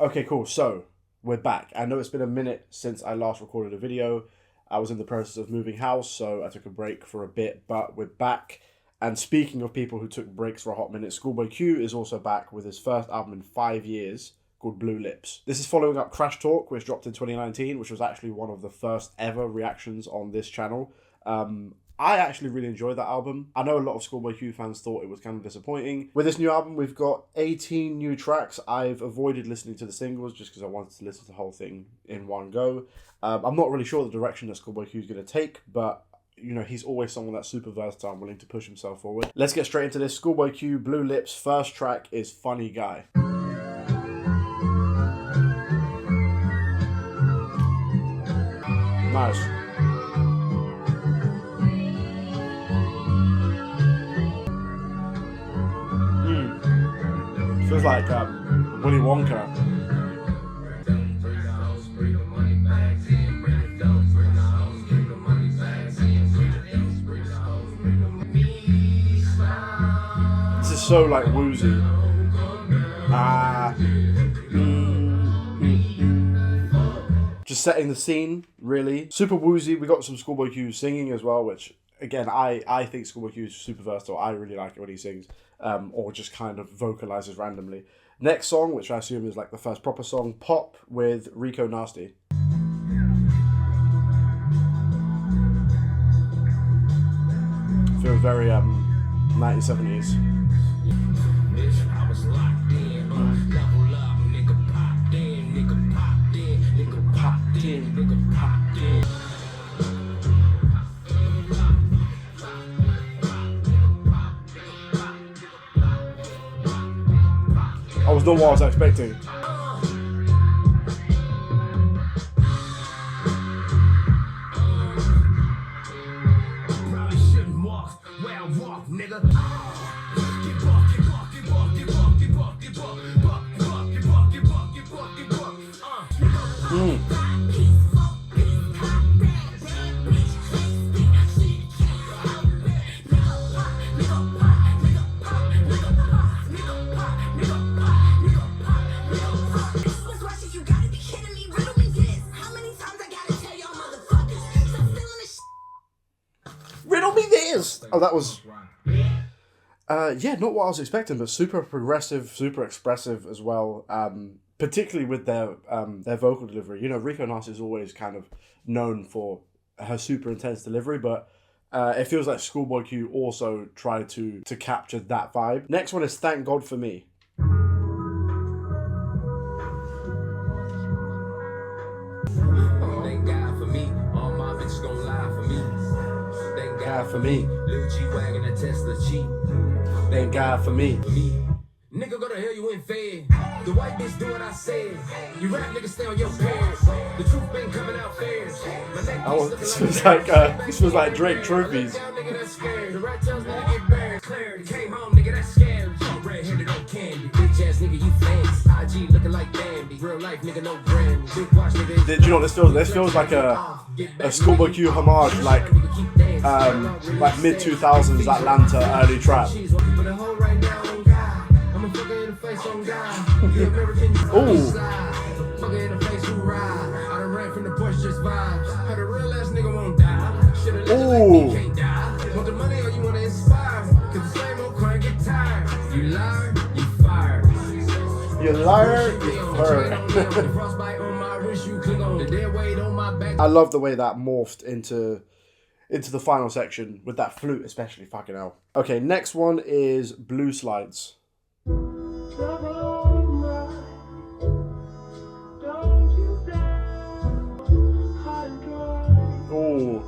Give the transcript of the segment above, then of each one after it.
Okay, cool. So, we're back. I know it's been a minute since I last recorded a video. I was in the process of moving house, so I took a break for a bit, but we're back. And speaking of people who took breaks for a hot minute, ScHoolboy Q is also back with his first album in 5 years called Blue Lips. This is following up Crash Talk, which dropped in 2019, which was actually one of the first ever reactions on this channel. I actually really enjoyed that album. I know a lot of ScHoolboy Q fans thought it was kind of disappointing. With this new album, we've got 18 new tracks. I've avoided listening to the singles just because I wanted to listen to the whole thing in one go. I'm not really sure the direction that ScHoolboy Q is going to take, but you know, he's always someone that's super versatile and willing to push himself forward. Let's get straight into this. ScHoolboy Q, Blue Lips. First track is Funny Guy. Nice. Feels like Willy Wonka. This is so like woozy. Just setting the scene, really. Super woozy. We got some ScHoolboy Q singing as well, which again, I think ScHoolboy Q is super versatile. I really like it when he sings. Or just kind of vocalizes randomly. Next song, which I assume is like the first proper song, Pop with Rico Nasty. Feels very 1970s. I was not what I was expecting. Oh, that was... yeah, not what I was expecting, but super progressive, super expressive as well. Particularly with their vocal delivery. You know, Rico Nasty is always kind of known for her super intense delivery, but it feels like ScHoolboy Q also tried to capture that vibe. Next one is Thank God For Me. Thank God for me. All my bitches gon' lie for me. Thank God for me. Wagon a Tesla cheap. Thank God for me. Nigga, go to hell, you ain't fed. The white bitch do what I said. You rap niggas stay on your pants. The truth been coming out fairs. This was like Drake trophies. The right tells me to get buried. Clarity came home, nigga, that's scary. Red-headed on candy. Bitch ass nigga, you fancy. IG looking like Bambi. Real life nigga, no brand. Big watch nigga. Did you know what this feels? This feels like a ScHoolboy Q homage, like mid-2000s Atlanta early trap. Ooh. Ooh. You liar, you fire. I love the way that morphed into the final section with that flute, especially. Fucking hell. Okay, next one is Blueslides. Oh,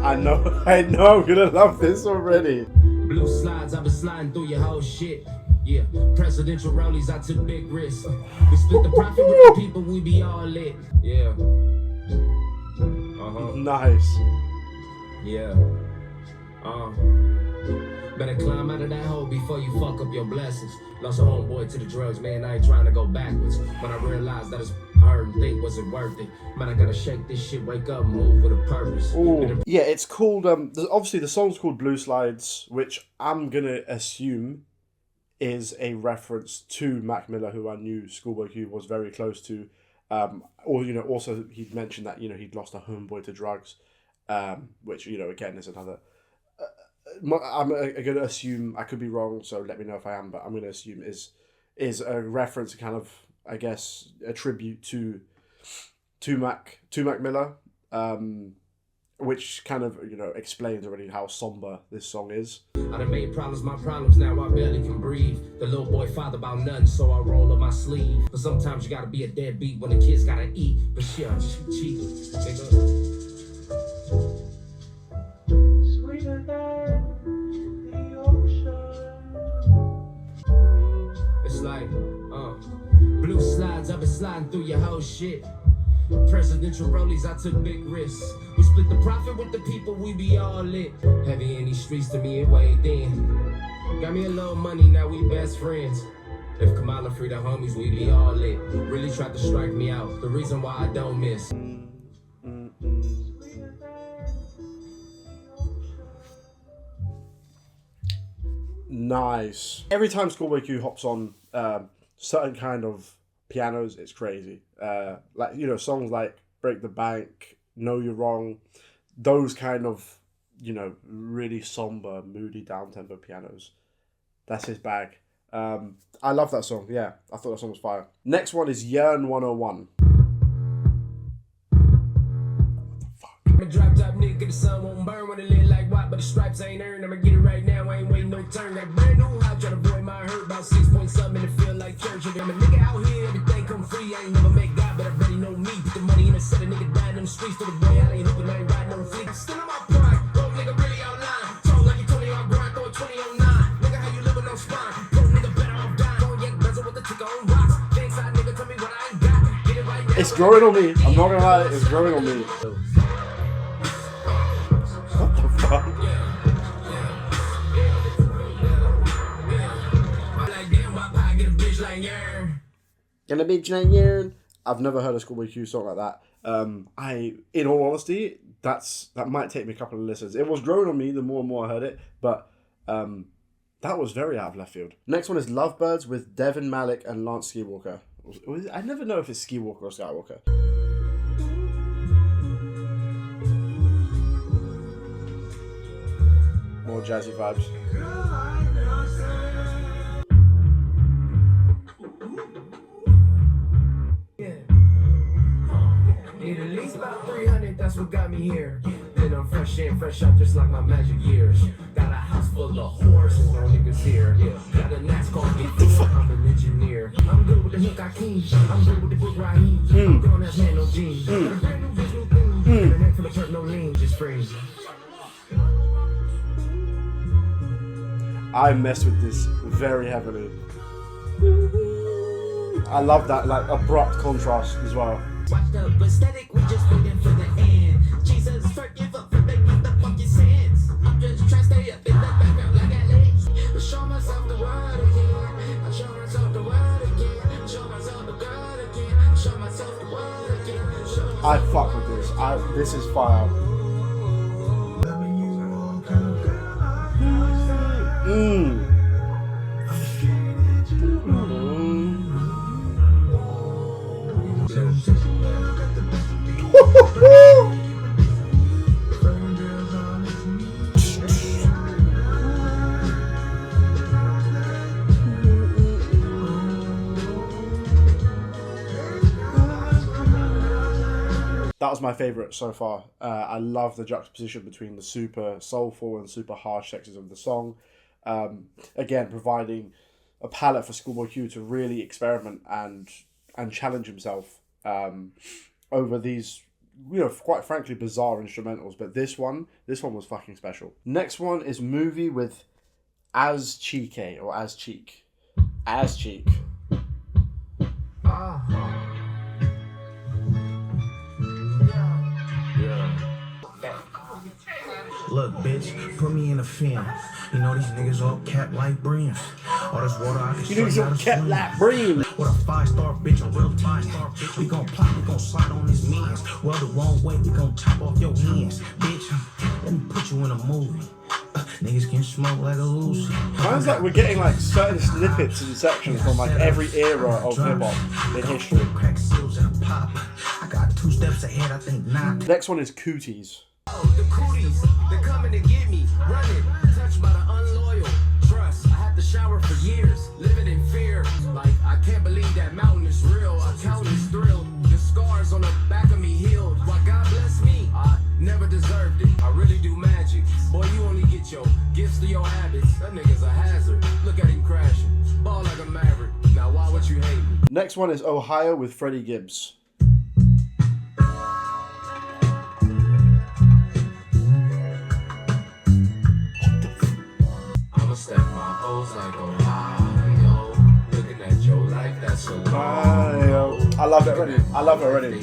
I know I'm gonna love this already. Blueslides, I've been sliding through your whole shit. Yeah, presidential rollies, I took big risks. We split the profit with the people, we be all lit. Yeah. Nice. Yeah. Better climb out of that hole before you fuck up your blessings. Lost a homeboy to the drugs, man, I ain't trying to go backwards. When I realized that it's hard and think, was it worth it? Man, I gotta shake this shit, wake up, move with a purpose. Ooh. Yeah, it's called, obviously the song's called Blueslides, which I'm gonna assume is a reference to Mac Miller, who I knew ScHoolboy Q was very close to. Or, you know, also he'd mentioned that, you know, he'd lost a homeboy to drugs, which, you know, again is another. I'm going to assume, I could be wrong, so let me know if I am, but I'm going to assume is a reference, kind of, I guess, a tribute to Mac Miller, which kind of, you know, explains already how somber this song is. I done made problems my problems, now I barely can breathe. The little boy father about nothing, so I roll up my sleeve. But sometimes you gotta be a deadbeat when the kids gotta eat. But shit, I'm just cheap. Sweeter than the ocean. It's like, Blueslides, I've been sliding through your whole shit. Presidential rollies, I took big risks. We split the profit with the people, we be all lit. Heavy in these streets, to me it weighed thin. Got me a little money, now we best friends. If Kamala free the homies, we be all lit. Really tried to strike me out, the reason why I don't miss. Nice. Every time ScHoolboy Q hops on certain kind of pianos, it's crazy. Like, you know, songs like Break the Bank, Know You're Wrong, those kind of, you know, really somber, moody, down-tempo pianos. That's his bag. I love that song. Yeah, I thought that song was fire. Next one is Yeern 101. Drop top nigga, the sun won't burn when it lit like what, but the stripes ain't earned. I'ma get it right now, I ain't waiting no turn. That brand new house, try to avoid my hurt. About 6 point something, and it feel like church. I'm a nigga out here, everything come free. I ain't never make God, but I already know me. Put the money in the set, a nigga dying in the streets. To the boy, I ain't hooping, I ain't riding on fleek. Still on my pride, bro, nigga really online. Talk like you 20 on grind, throw a 20 on 9. Nigga, how you living on spine? Bro, nigga better off dying. Don't yet bezel with the ticker on rocks. Thanks, I nigga, tell me what I ain't got. Get it right now. It's growing on me. I'm not gonna lie, it's growing on me. What the fuck? Gonna be Yeern. I've never heard a ScHoolboy Q song like that. In all honesty, that might take me a couple of listens. It was growing on me the more and more I heard it, but that was very out of left field. Next one is Lovebirds with Devin, Malik, and Lance Skiiiwalker. I never know if it's Skiiiwalker or ScHoolboy. More jazzy vibes. Need at least about 300, that's what got me here. Then I'm fresh in, fresh out, just like my magic years. Got a house full of horses, no niggas here. Got a NASCAR get I'm an engineer. I'm good with the hook, I keen. I'm good with the book, Raheem. I'm grown as man, no jeans. Got a brand new visual thing. Got a neck full of perk, no lean, just free. I mess with this very heavily. I love that, like, abrupt contrast as well. Watch the aesthetic, we just waiting for the end. Jesus, forgive up for making the fucking sins. I'm just trying to stay up in the background like I live. Show myself the world again. I show myself the world again. Show myself the girl again. Show myself the world again. I fuck with this. This is fire. That was my favourite so far. I love the juxtaposition between the super soulful and super harsh sections of the song. Again, providing a palette for ScHoolboy Q to really experiment and challenge himself over these, you know, quite frankly bizarre instrumentals. But this one was fucking special. Next one is Movie with Chike or As Cheek. As Cheek. Look, bitch, put me in a fin. You know these niggas all capped like brims. All this water I can You niggas all capped like brims. With a 5-star bitch, a real 5-star bitch. We gon' plot, we gon' slide on his mans. Well, the wrong way, we gon' chop off your hands. Bitch, let me put you in a movie. Niggas can smoke like a Lucy. Sounds like we're getting like certain snippets and sections from like every era of hip hop in history. Crack seals and pop. I got 2 steps ahead, I think not. Next one is Cooties. The Cooties, they're coming to get me. Running, touched by the unloyal. Trust, I had to shower for years, living in fear. Like, I can't believe that mountain is real. I count this thrill. The scars on the back of me healed. Why God bless me, I never deserved it. I really do magic. Boy, you only get your gifts to your habits. That nigga's a hazard. Look at him crashing. Ball like a maverick. Now, why would you hate me? Next one is Ohio with Freddie Gibbs. Step my O's like Ohio. Looking at your life, that's so Ohio. I love it already. I love it already.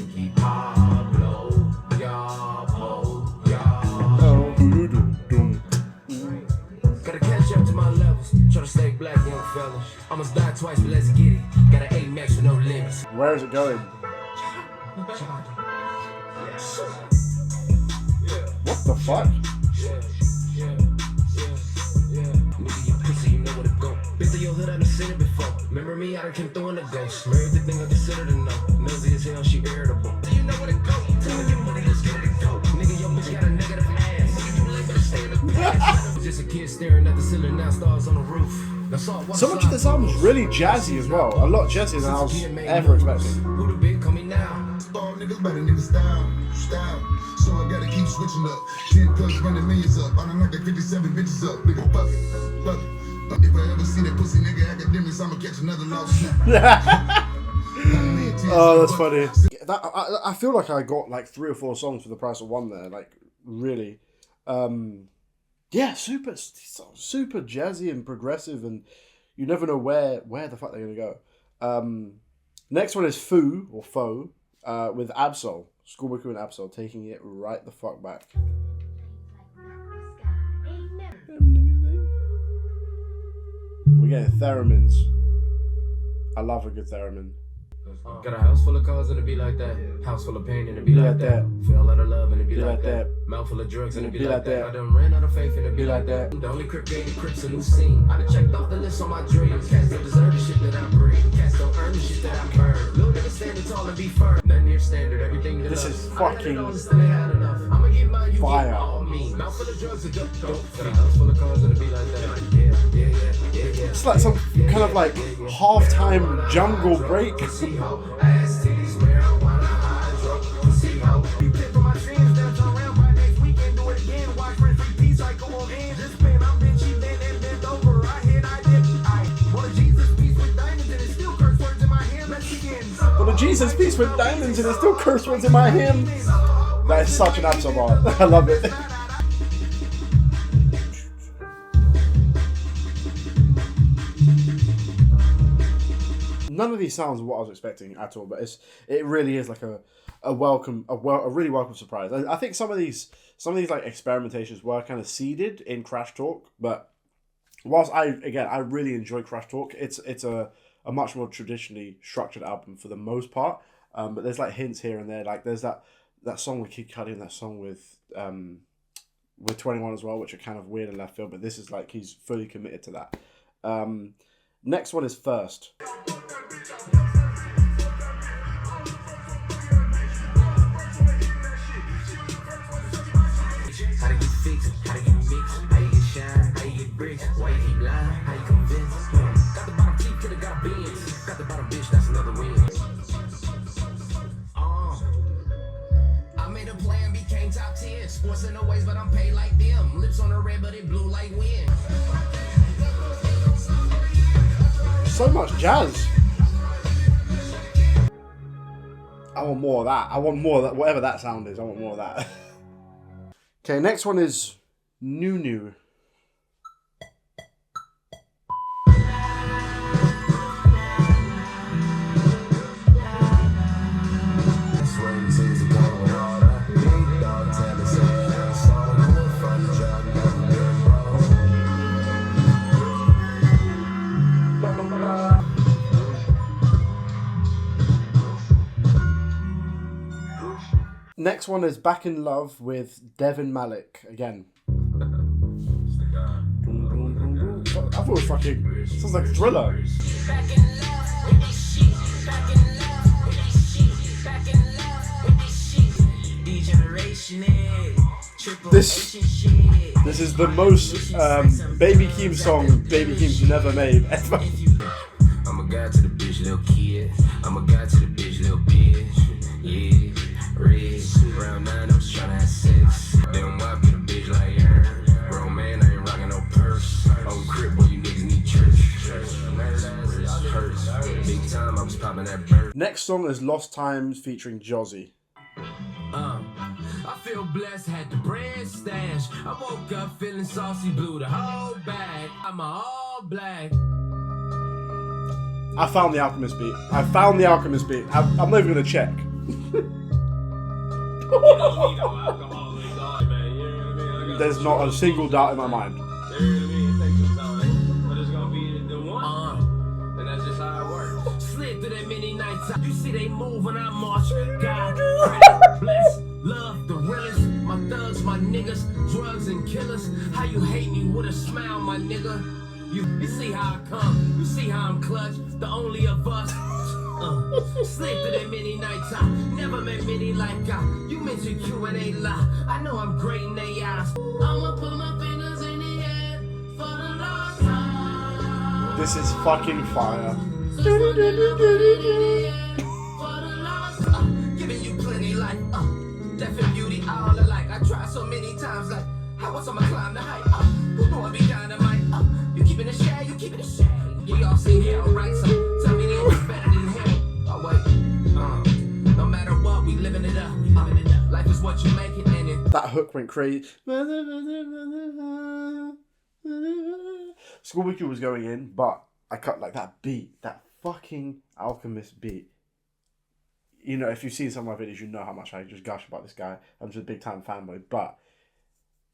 Gotta catch up to my levels. Try to stay black, young fellas. Almost died twice, but let's get it. Got an 8 max with no limits. Where is it going? What the fuck? Been to your hood, I done seen it before. Remember me, I done came through in the ghost. Remember everything I considered to know. Nosy as hell, she irritable. Do you know where to go? Tell me your money, let's get it to go. Nigga, your bitch got a negative ass. Nigga, you late, better stay in the past. Just a kid staring at the ceiling, now stars on the roof. So much of this album is really jazzy as well. A lot jazzier than I was ever expecting. Who the big call me now? Star niggas better niggas style. So I gotta keep switching up. 10 plus running millions up. I done knocked that 57 bitches up. Nigga, fuck it. If I ever see that pussy nigga academics, I'ma catch another lawsuit. Oh, that's funny. I feel like I got like 3 or 4 songs for the price of one there. Like, really. Yeah, super jazzy and progressive, and you never know where the fuck they're gonna go. Next one is Foux with Absol. ScHoolboy Q and Absol taking it right the fuck back. We're getting theremins. I love a good theremin. Got a house full of cars and it be like that. House full of pain and it be like that. Fell out of love and it be like that. Mouth full of drugs and it be like that. I done ran out of faith and it be like that. The only crip gave the crips a new scene. I done checked off the list on my dreams. Cats don't deserve the shit that I bring. Cats don't earn the shit that I burn. Little niggas standing tall and be firm. Nothing near standard, everything This is fucking I'ma get mine, you fire. get all me. Mouth full of drugs and dope. Got a house full of cars and it be like that. Yeah. It's like some kind of like halftime jungle break. Well, the Jesus piece with diamonds and there's still curse words in my hymn. That is such an Absol bar. I love it. None of these sounds are what I was expecting at all, but it really is like a really welcome surprise. I think some of these like experimentations were kind of seeded in Crash Talk, but whilst I really enjoy Crash Talk, it's a much more traditionally structured album for the most part. But there's like hints here and there, like there's that song with Kid Cudi and that song with 21 as well, which are kind of weird and left field, but this is like he's fully committed to that. Next one is First. How to get fixed, how to get mixed, how you get shine, how you get bricks, why you keep lying, how you convince. Got the bottom teeth, coulda got beans. Got the bottom bitch, that's another win. I made a plan, became top 10. Sports in the ways, but I'm paid like them. Lips on the red, but it blew like wind. So much jazz. I want more of that. I want more of that. Whatever that sound is, I want more of that. Okay, next one is Nunu. Next one is Back in Love with Devin Malik again. thought it was fucking, sounds like a Thriller. Back in love with this shit. Back in love with this shit. Back in love with this shit. Degeneration is triple This- H and shit. This is the most Baby Keem song Baby Keem's never made ever. I'm a guy to the bitch, little kid. I'm a guy to the bitch, little bitch. Yeah, red. Round 9, I was tryna have sex. Then wipe get a bitch like Yeern. Grown man, I ain't rockin' no purse. On crib, boy, you niggas need church. Hurts. Big time, I was poppin' that bird. Next song is Lost Times featuring Jozzy. I feel blessed, had the bread stash. I woke up feeling saucy, blew the whole bag. I'm all black. I found the Alchemist beat. I'm not even gonna check. There's not a single doubt in my mind. Slid through that many nights. You see they move when I march. God, credit, bless, love, the realest. My thugs, my niggas, drugs and killers. How you hate me with a smile, my nigga. You see how I come. You see how I'm clutch. The only of us. Slid through that many nights. I never met many like I. You mentioned Q and they lie. I know I'm great in they eyes. I'ma put my fingers in the air for the last time. This is fucking fire. Giving you plenty life, death and beauty, all alike. I tried so many times, like, how was I'ma climb the height? Who know I be dynamite? You keeping it shade, you keeping it shade. You all see hell, right? So tell me they was better than hell. Oh wait, no matter what, we living it up. Life is what you make it, and it. That hook went crazy. ScHoolboy Q was going in, but I cut like that beat, that fucking Alchemist beat. You know, if you've seen some of my videos, you know how much I just gush about this guy. I'm just a big time fanboy, but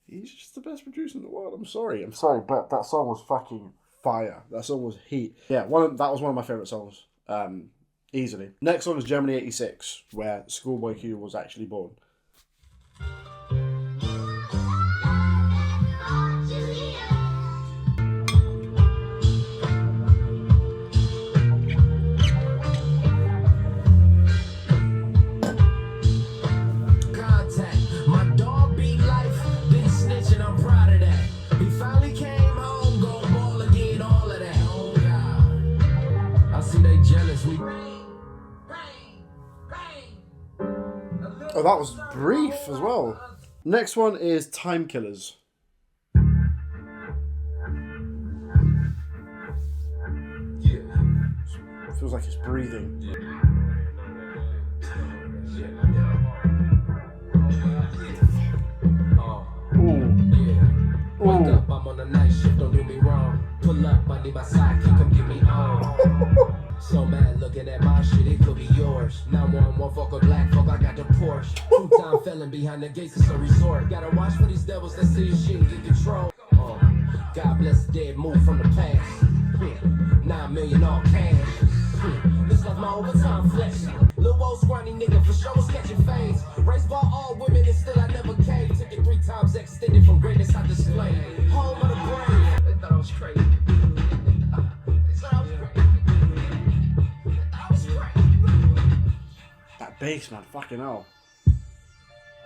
he's just the best producer in the world. I'm sorry, but that song was fucking fire. That song was heat. Yeah, that was one of my favorite songs, easily. Next song is Germany '86, where ScHoolboy Q was actually born. Oh, that was brief as well. Next one is Time Killers. Feels like it's breathing. Wake up, I'm on a night shift, don't do me wrong. Pull up, I need my sidekick, come get me on. So mad looking at my shit, it could be yours. 911 fuck a black fuck, I got the Porsche. 2-time felon behind the gates, it's a resort. Gotta watch for these devils that see your shit and get control. God bless the dead, move from the past. 9 million all cash. This like my overtime flex. Lil' old scrawny nigga for sure was catching fades. Race ball all women and still I never came. Took it 3 times extended from greatness I displayed. Home of the brave. They thought I was crazy. They said I was crazy. I was crazy. That bass, man, fucking hell.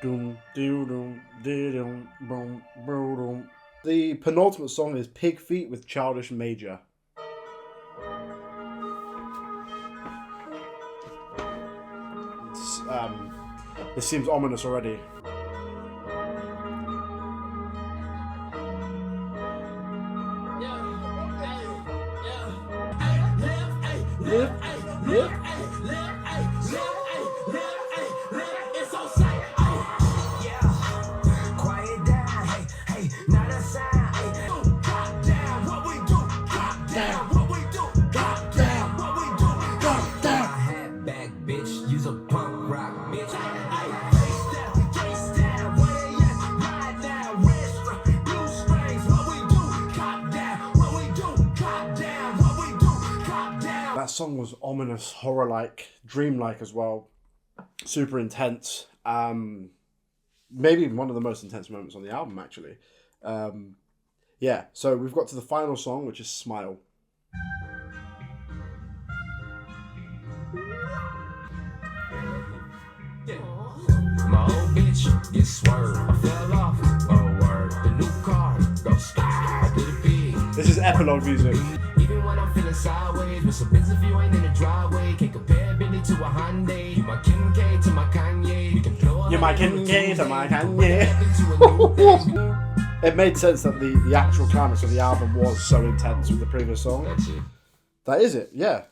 Doom, doo, doom, doo, doom, boom, boom, doom. The penultimate song is Pig Feet with Childish Major. This seems ominous already. That song was ominous, horror-like, dream-like as well. Super intense. Maybe one of the most intense moments on the album, actually. Yeah, so we've got to the final song, which is Smile. My old bitch get swerved. I fell off. Oh word. The new car go sky. I did it big. This is epilogue music. Even when I'm feeling sideways, with some business if you ain't in the driveway. Can't compare Bentley to a Hyundai. You my Kim K to my Kanye. You can blow You're my Kim K to my Kanye. It made sense that the actual climax of the album was so intense with the previous song. That's it. That is it, yeah.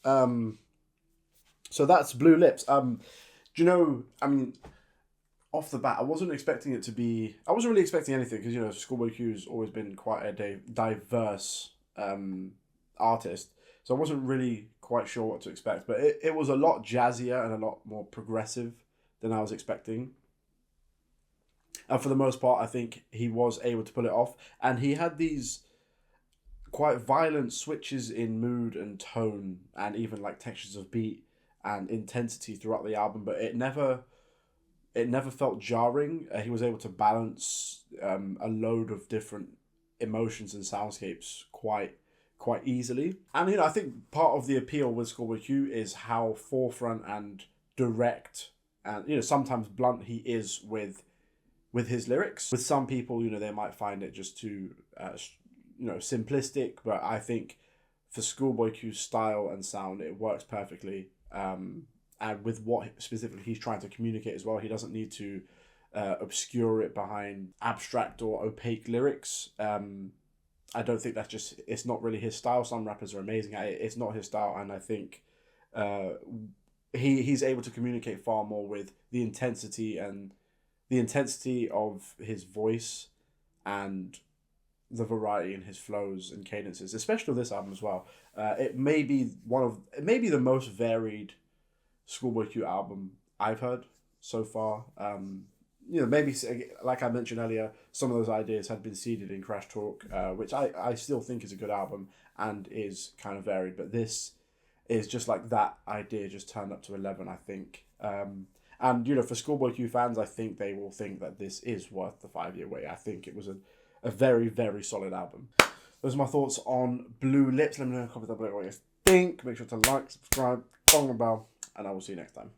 So that's Blue Lips. Do you know, I mean, off the bat, I wasn't really expecting anything because, you know, ScHoolboy Q's always been quite a diverse artist. So I wasn't really quite sure what to expect. But it was a lot jazzier and a lot more progressive than I was expecting. And for the most part, I think he was able to pull it off. And he had these quite violent switches in mood and tone and even like textures of beat and intensity throughout the album. But it never felt jarring. He was able to balance a load of different emotions and soundscapes quite easily. And, you know, I think part of the appeal with ScHoolboy Q is how forefront and direct and, you know, sometimes blunt he is with his lyrics. With some people, you know, they might find it just too, you know, simplistic. But I think for ScHoolboy Q's style and sound, it works perfectly. And with what specifically he's trying to communicate as well, he doesn't need to obscure it behind abstract or opaque lyrics. I don't think it's not really his style. Some rappers are amazing at it. It's not his style, and I think he's able to communicate far more with the intensity of his voice and the variety in his flows and cadences, especially with this album as well. It may be the most varied ScHoolboy Q album I've heard so far. You know, maybe like I mentioned earlier, some of those ideas had been seeded in Crash Talk, which I still think is a good album and is kind of varied. But this is just like that idea just turned up to 11, I think. And, you know, for ScHoolboy Q fans, I think they will think that this is worth the 5-year wait. I think it was a very, very solid album. Those are my thoughts on Blue Lips. Let me know in the comments down below what you think. Make sure to like, subscribe, bong the bell, and I will see you next time.